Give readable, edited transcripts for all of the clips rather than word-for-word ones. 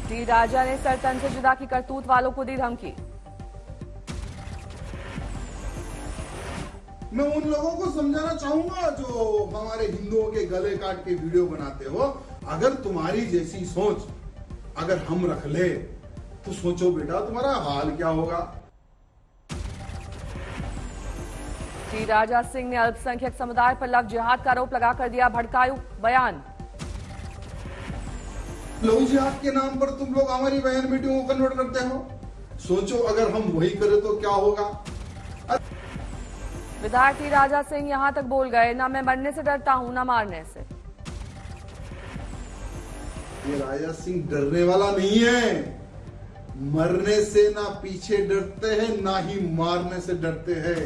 T राजा ने sir तन से जुदा की करतूत वालों को दी धमकी। मैं उन लोगों को समझाना चाहूंगा जो हमारे हिंदुओं के गले काट के वीडियो बनाते हो, अगर तुम्हारी जैसी सोच अगर हम रख ले तो सोचो बेटा तुम्हारा हाल क्या होगा। टी राजा सिंह ने अल्पसंख्यक समुदाय पर लव जिहाद का आरोप लगाकर दिया भड़काऊ बयान। लव जिहाद के नाम पर तुम लोग हमारी बहन बेटियों को कन्वर्ट करते हो। सोचो अगर हम वही करें तो क्या होगा। विधायक टी राजा सिंह यहां तक बोल गए, ना मैं मरने से डरता हूं ना मारने से। ये राजा सिंह डरने वाला नहीं है, मरने से ना पीछे डरते हैं ना ही मारने से डरते हैं।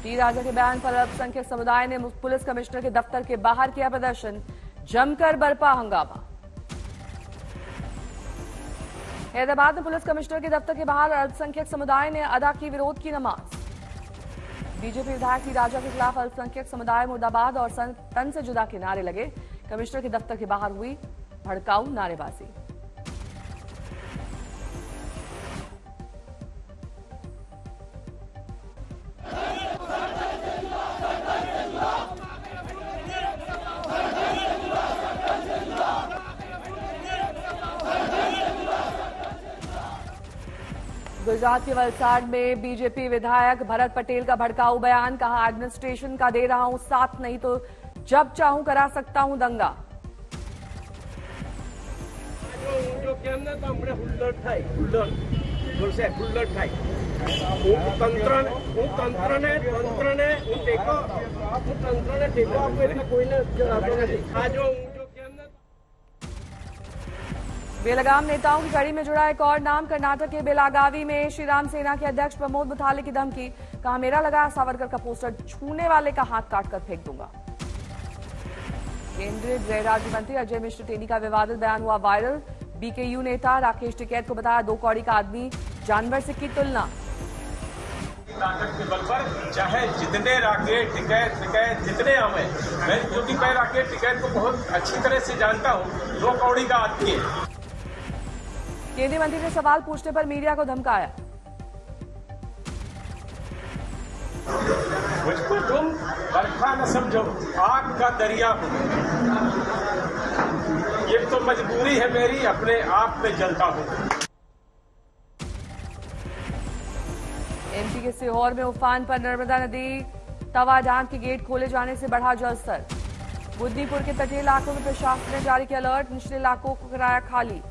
टी राजा के बयान पर अल्पसंख्यक समुदाय ने पुलिस कमिश्नर के दफ्तर के बाहर किया प्रदर्शन, जमकर बरपा हंगामा। हैदराबाद में पुलिस कमिश्नर के दफ्तर के बाहर अल्पसंख्यक समुदाय ने अदा की विरोध की नमाज। बीजेपी विधायक टी राजा के खिलाफ अल्पसंख्यक समुदाय मुर्दाबाद और तन से जुदा के नारे लगे। कमिश्नर के दफ्तर के बाहर हुई भड़काऊ नारेबाजी। गुजरात के वलसाड में बीजेपी विधायक भरत पटेल का भड़काऊ बयान, कहा एडमिनिस्ट्रेशन का दे रहा हूं साथ, नहीं तो जब चाहूं करा सकता हूं दंगा। बेलगाम नेताओं की कड़ी में जुड़ा एक और नाम, कर्नाटक के बेलागावी में श्रीराम सेना के अध्यक्ष प्रमोद मुथाले की धमकी, कहा मेरा लगा सावरकर का पोस्टर छूने वाले का हाथ काटकर फेंक दूंगा। केंद्रीय गृह राज्य मंत्री अजय मिश्र टेनी का विवादित बयान हुआ वायरल। बीकेयू नेता राकेश टिकैत को बताया 2 कौड़ी का आदमी, जानवर से की तुलना। ताकत के बल पर चाहे जितने राकेश टिकैत जितने आवे, मैं क्योंकि मैं राकेश टिकैत को बहुत अच्छी तरह से जानता हूँ, 2 कौड़ी का आदमी है। केंद्रीय मंत्री ने सवाल पूछने पर मीडिया को धमकाया। मुझको तुम बरखा न समझो, आग का दरिया हो। ये तो मजबूरी है मेरी, अपने आप में जलता हूं। एमपी के सीहोर में उफान पर नर्मदा नदी, तवा डैम के गेट खोले जाने से बढ़ा जलस्तर। बुद्दीपुर के तटीय इलाकों में प्रशासन ने जारी किया अलर्ट, निचले इलाकों को कराया खाली।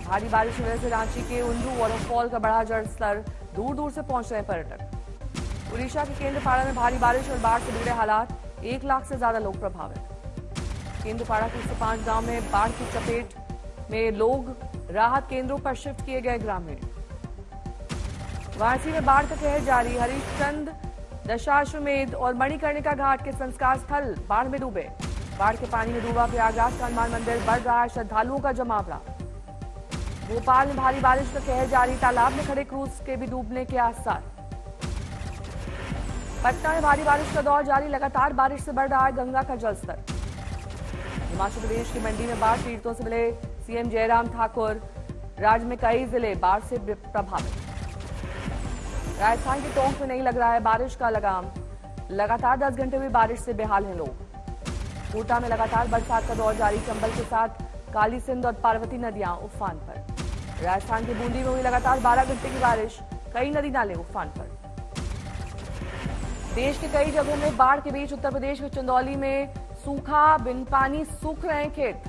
भारी बारिश की वजह से रांची के उंडू वाटरफॉल का बढ़ा जलस्तर, दूर दूर से पहुंच रहे पर्यटक। उड़ीसा के केंद्रपाड़ा में भारी बारिश और बाढ़ से बिगड़े हालात, 1 लाख से ज्यादा लोग प्रभावित। केंद्रपाड़ा के 105 गांव में बाढ़ की चपेट में लोग, राहत केंद्रों पर शिफ्ट किए गए ग्रामीण। वाराणसी में बाढ़ का कहर जारी, हरिश्चंद, दशाश्वमेध और मणिकर्णिका घाट के संस्कार स्थल बाढ़ में डूबे। बाढ़ के पानी में डूबा प्रयागराज का हनुमान मंदिर, बढ़ रहा है श्रद्धालुओं का जमावड़ा। भोपाल में भारी बारिश का कहर जारी, तालाब में खड़े क्रूज के भी डूबने के आसार। पटना में भारी बारिश का दौर जारी, लगातार बारिश से बढ़ रहा है गंगा का जलस्तर। हिमाचल प्रदेश की मंडी में बाढ़ पीड़ितों से मिले सीएम जयराम ठाकुर, राज्य में कई जिले बाढ़ से प्रभावित। राजस्थान के टोंक में नहीं लग रहा है बारिश का लगाम, लगातार 10 घंटे हुई बारिश से बेहाल हैं लोग। कोटा में लगातार बरसात का दौर जारी, चंबल के साथ काली सिंध और पार्वती नदियां उफान पर। राजस्थान के बूंदी में हुई लगातार 12 घंटे की बारिश, कई नदी नाले उफान पर। देश के कई जगहों में बाढ़ के बीच उत्तर प्रदेश के चंदौली में सूखा, बिन पानी सूख रहे खेत।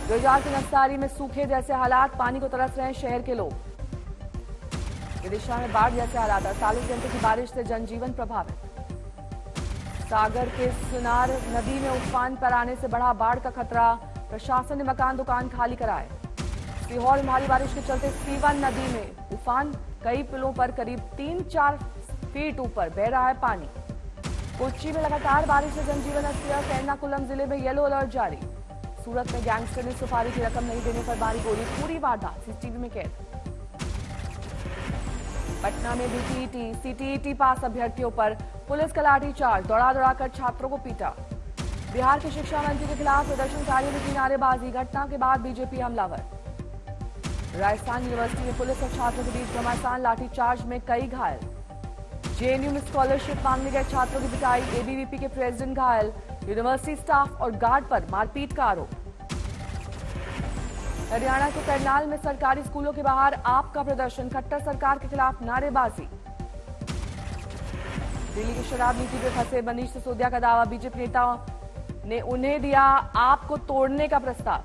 गुजरात के नवसारी में सूखे जैसे हालात, पानी को तरस रहे हैं शहर के लोग। विदिशा में बाढ़ जैसे हालात, 48 घंटे की बारिश से जनजीवन प्रभावित। सागर के सुनार नदी में उफान पर आने से बढ़ा बाढ़ का खतरा, प्रशासन ने मकान दुकान खाली कराए। सीहोर में भारी बारिश के चलते सीवन नदी में उफान, कई पुलों पर करीब 3-4 फीट ऊपर बह रहा है पानी। कोच्चि में लगातार बारिश से जनजीवन अस्त, एर्नाकुलम जिले में येलो अलर्ट जारी। सूरत में गैंगस्टर ने सुपारी की रकम नहीं देने पर मारी गोली, पूरी वारदात सीसीटीवी में कैद। पटना में बीटीईटी, सीटीईटी पास अभ्यर्थियों पर पुलिस का लाठीचार्ज, दौड़ा दौड़ाकर छात्रों को पीटा। बिहार के शिक्षा मंत्री के खिलाफ प्रदर्शनकारियों ने की नारेबाजी, घटना के बाद बीजेपी हमलावर। राजस्थान यूनिवर्सिटी में पुलिस और छात्रों के बीच घमासान, लाठीचार्ज में कई घायल। जेएनयू में स्कॉलरशिप मांगने गए छात्रों की पिटाई, एबीवीपी के प्रेसिडेंट घायल। यूनिवर्सिटी स्टाफ और गार्ड पर मारपीट का आरोप। हरियाणा के करनाल में सरकारी स्कूलों के बाहर आप का प्रदर्शन, खट्टर सरकार के खिलाफ नारेबाजी। दिल्ली की शराब नीति पर फंसे मनीष सिसोदिया का दावा, बीजेपी नेताओं ने उन्हें दिया आपको तोड़ने का प्रस्ताव।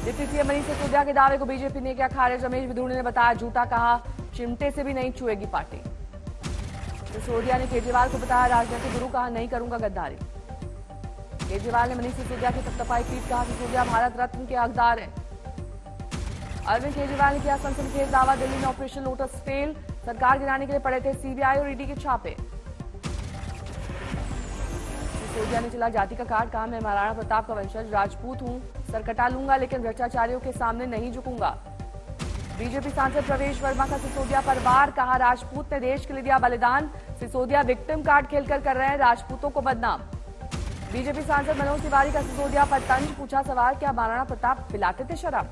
डिप्टी सीएम मनीष सिसोदिया के दावे को बीजेपी ने किया खारिज, रमेश बिधूड़े ने बताया झूठा, कहा चिमटे से भी नहीं छुएगी पार्टी। सिसोदिया ने केजरीवाल को बताया राजनीतिक गुरु, कहा नहीं करूंगा गद्दारी। केजरीवाल ने मनीष सिसोदिया की थपथपाई पीठ, कहा सिसोदिया भारत रत्न के हकदार हैं। अरविंद केजरीवाल ने किया सनसनीखेज दावा, दिल्ली में ऑपरेशन लोटस फेल, सरकार गिराने के लिए पड़े थे सीबीआई और ईडी के छापे। सिसोदिया ने चला जाति का कार्ड, कहा मैं महाराणा प्रताप का वंशज राजपूत हूं, सर कटा लूंगा लेकिन भ्रष्टाचारियों के सामने नहीं झुकूंगा। बीजेपी सांसद प्रवेश वर्मा का सिसोदिया पर वार, कहा राजपूत ने देश के लिए दिया बलिदान, सिसोदिया विक्टिम कार्ड खेलकर कर रहे हैं राजपूतों को बदनाम। बीजेपी सांसद मनोज तिवारी का सिसोदिया पर तंज, पूछा सवाल क्या महाराणा प्रताप पिलाते थे शराब।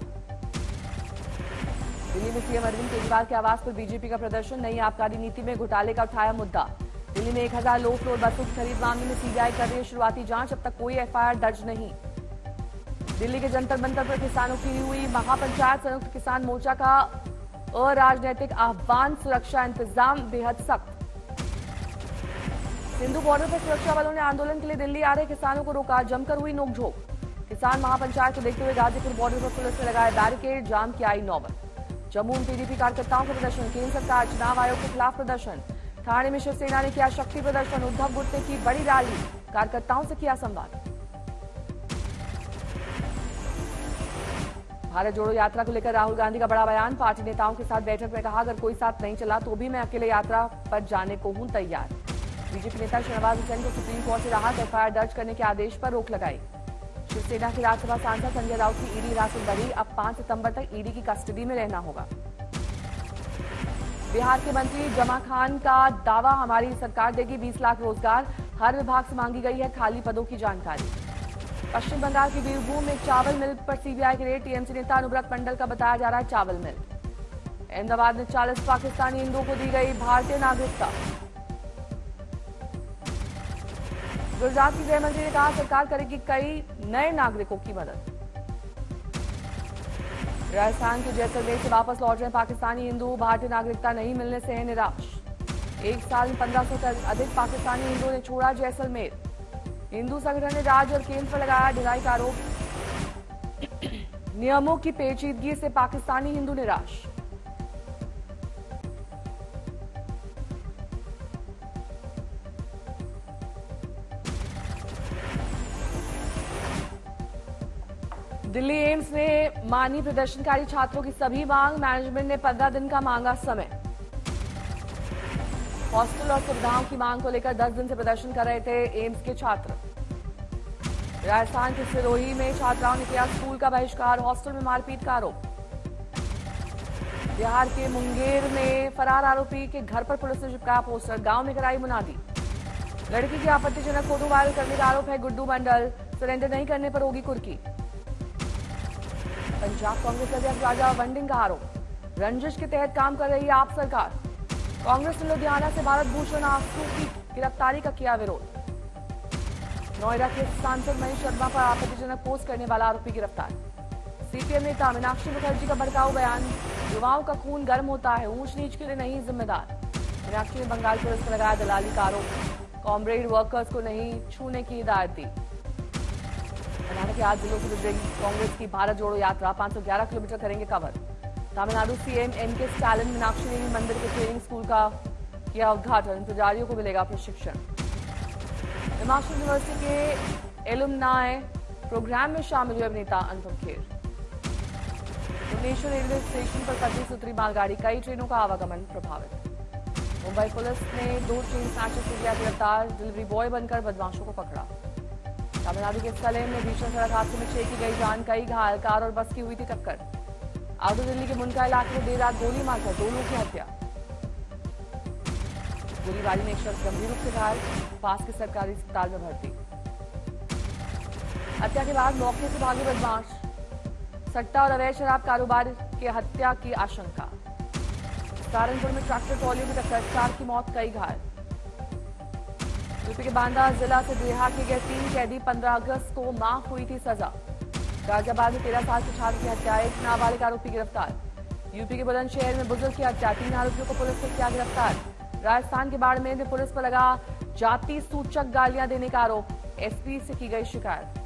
दिल्ली में सीएम अरविंद केजरीवाल के आवास पर बीजेपी का प्रदर्शन, नई आबकारी नीति में घोटाले का उठाया मुद्दा। दिल्ली में 1000 लो फ्लोर बसों की खरीद मामले में सीबीआई कर रही है शुरुआती जांच, अब तक कोई एफआईआर दर्ज नहीं। दिल्ली के जंतर मंतर पर किसानों की हुई महापंचायत, संयुक्त किसान मोर्चा का अराजनैतिक आह्वान, सुरक्षा इंतजाम बेहद सख्त। सिंधु बॉर्डर पर सुरक्षा बलों ने आंदोलन के लिए दिल्ली आ रहे किसानों को रोका, जमकर हुई नोकझोंक। किसान महापंचायत को देखते हुए गाजीपुर बॉर्डर पर पुलिस ने लगाए बैरिकेड, जाम की आई नौबत। जम्मू में पीडीपी कार्यकर्ताओं का प्रदर्शन, केंद्र सरकार चुनाव आयोग के खिलाफ प्रदर्शन। ठाणे में शिवसेना ने किया शक्ति प्रदर्शन, उद्धव गुट ने की बड़ी रैली, कार्यकर्ताओं से किया संवाद। भारत जोड़ो यात्रा को लेकर राहुल गांधी का बड़ा बयान, पार्टी नेताओं के साथ बैठक में कहा अगर कोई साथ नहीं चला तो भी मैं अकेले यात्रा पर जाने को हूं तैयार। बीजेपी नेता शहनवाज हुसैन को सुप्रीम कोर्ट से राहत, एफआईआर दर्ज करने के आदेश पर रोक लगाई। शिवसेना के राज्यसभा सांसद संजय राउत की ईडी हिरासत बढ़ी, अब 5 सितंबर तक ईडी की कस्टडी में रहना होगा। बिहार के मंत्री जमा खान का दावा, हमारी सरकार देगी 20 लाख रोजगार, हर विभाग से मांगी गई है खाली पदों की जानकारी। पश्चिम बंगाल की बीरभूम में चावल मिल पर सीबीआई की रेड, टीएमसी नेता अनुव्रत मंडल का बताया जा रहा है चावल मिल। अहमदाबाद में 40 पाकिस्तानी हिंदुओं को दी गई भारतीय नागरिकता। गुजरात की गृह मंत्री ने कहा सरकार करेगी कई नए नागरिकों की मदद। राजस्थान के जैसलमेर से वापस लौट रहे पाकिस्तानी हिंदू, भारतीय नागरिकता नहीं मिलने से है निराश। एक साल में 1500 से अधिक पाकिस्तानी हिंदुओं ने छोड़ा जैसलमेर। हिंदू संगठन ने राज्य और केंद्र पर लगाया ढिलाई का आरोप, नियमों की पेचीदगी से पाकिस्तानी हिंदू निराश। दिल्ली एम्स ने मानी प्रदर्शनकारी छात्रों की सभी मांग, मैनेजमेंट ने 15 दिन का मांगा समय। हॉस्टल और सुविधाओं की मांग को लेकर 10 दिन से प्रदर्शन कर रहे थे एम्स के छात्र। राजस्थान के सिरोही में छात्राओं ने किया स्कूल का बहिष्कार, हॉस्टल में मारपीट का आरोप। बिहार के मुंगेर में फरार आरोपी के घर पर पुलिस ने चिपकाया पोस्टर, गांव में कराई मुनादी। लड़की की आपत्तिजनक फोटो वायरल करने का आरोप है गुड्डू मंडल, सरेंडर नहीं करने पर होगी कुर्की। पंजाब कांग्रेस अध्यक्ष राजा वंडिंग का आरोप, रंजिश के तहत काम कर रही है आप सरकार। कांग्रेस ने लुधियाना से भारत भूषण आसू की गिरफ्तारी का किया विरोध। नोएडा के सांसद मनीष शर्मा पर आपत्तिजनक पोस्ट करने वाला आरोपी गिरफ्तार। सीपीएम नेता मीनाक्षी मुखर्जी का भड़काऊ बयान, युवाओं का खून गर्म होता है, ऊंच नीच के लिए नहीं जिम्मेदार। मीनाक्षी ने बंगाल पुलिस पर लगाया दलाली का आरोप, कॉमरेड वर्कर्स को नहीं छूने की हिदायत दी। हरियाणा के 8 जिलों से गुजरेगी कांग्रेस की भारत जोड़ो यात्रा, 511 किलोमीटर करेंगे cover. Tamil Nadu CM MK Stalin, Meenakshi ने भी मंदिर के ट्रेनिंग स्कूल का किया उद्घाटन, पुजारियों को मिलेगा प्रशिक्षण। हिमाचल यूनिवर्सिटी के एलुमनाई प्रोग्राम में शामिल हुए अभिनेता अनुपम खेर। भुवनेश्वर रेलवे स्टेशन पर फटी सुतरी मालगाड़ी, कई ट्रेनों का आवागमन प्रभावित। मुंबई पुलिस ने 2 ट्रेन स्नैचर्स को किया गिरफ्तार, डिलीवरी बॉय बनकर बदमाशों को पकड़ा। तमिलनाडु के सलेम में भीषण सड़क हादसे में 6 की गई जान, कई घायल, कार और बस की हुई थी टक्कर। आउटर दिल्ली के मुनका इलाके में देर रात गोली मारकर 2 लोगों की हत्या। गोलीबारी में एक शख्स गंभीर रूप से घायल, पास के सरकारी अस्पताल में भर्ती। हत्या के बाद मौके से भागे बदमाश, सट्टा और अवैध शराब कारोबार की हत्या की आशंका। सहारनपुर में ट्रैक्टर ट्रॉली में टक्कर, 4 की मौत, कई घायल। यूपी के बांदा जिला से रिहा किए गए 3 कैदी, 15 अगस्त को माफ हुई थी सजा। गाजियाबाद में 13 साल के छात्र की हत्या, एक नाबालिग आरोपी गिरफ्तार। यूपी के बुलंदशहर में बुजुर्ग की हत्या, 3 आरोपियों को पुलिस ने किया गिरफ्तार। राजस्थान के बाड़मेर में पुलिस पर लगा जाति सूचक गालियां देने का आरोप, एसपी से की गई शिकायत।